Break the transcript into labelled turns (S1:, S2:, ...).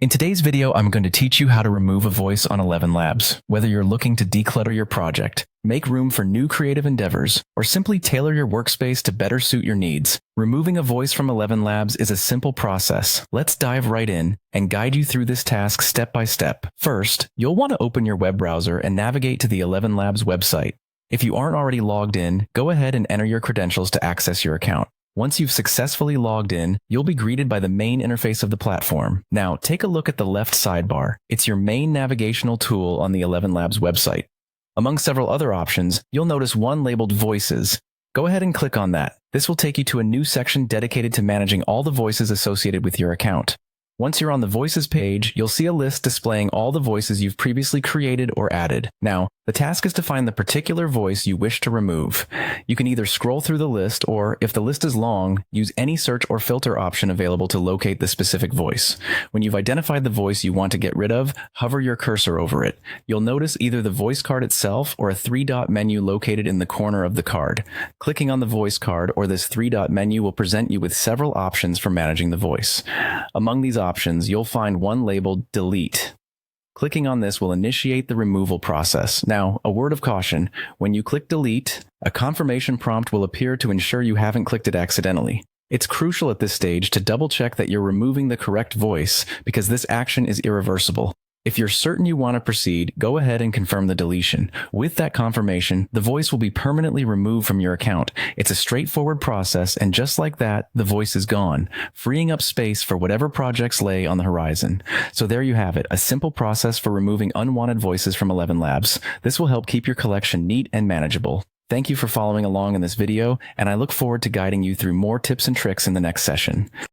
S1: In today's video, I'm going to teach you how to remove a voice on Elevenlabs. Whether you're looking to declutter your project, make room for new creative endeavors, or simply tailor your workspace to better suit your needs, removing a voice from Elevenlabs is a simple process. Let's dive right in and guide you through this task step by step. First, you'll want to open your web browser and navigate to the Elevenlabs website. If you aren't already logged in, go ahead and enter your credentials to access your account. Once you've successfully logged in, you'll be greeted by the main interface of the platform. Now, take a look at the left sidebar. It's your main navigational tool on the Elevenlabs website. Among several other options, you'll notice one labeled Voices. Go ahead and click on that. This will take you to a new section dedicated to managing all the voices associated with your account. Once you're on the Voices page, you'll see a list displaying all the voices you've previously created or added. Now, the task is to find the particular voice you wish to remove. You can either scroll through the list or, if the list is long, use any search or filter option available to locate the specific voice. When you've identified the voice you want to get rid of, hover your cursor over it. You'll notice either the voice card itself or a three-dot menu located in the corner of the card. Clicking on the voice card or this three-dot menu will present you with several options for managing the voice. Among these options, you'll find one labeled Delete. Clicking on this will initiate the removal process. Now, a word of caution, when you click Delete, a confirmation prompt will appear to ensure you haven't clicked it accidentally. It's crucial at this stage to double-check that you're removing the correct voice because this action is irreversible. If you're certain you want to proceed, go ahead and confirm the deletion. With that confirmation, the voice will be permanently removed from your account. It's a straightforward process, and just like that, the voice is gone, freeing up space for whatever projects lay on the horizon. So there you have it, a simple process for removing unwanted voices from Elevenlabs. This will help keep your collection neat and manageable. Thank you for following along in this video, and I look forward to guiding you through more tips and tricks in the next session.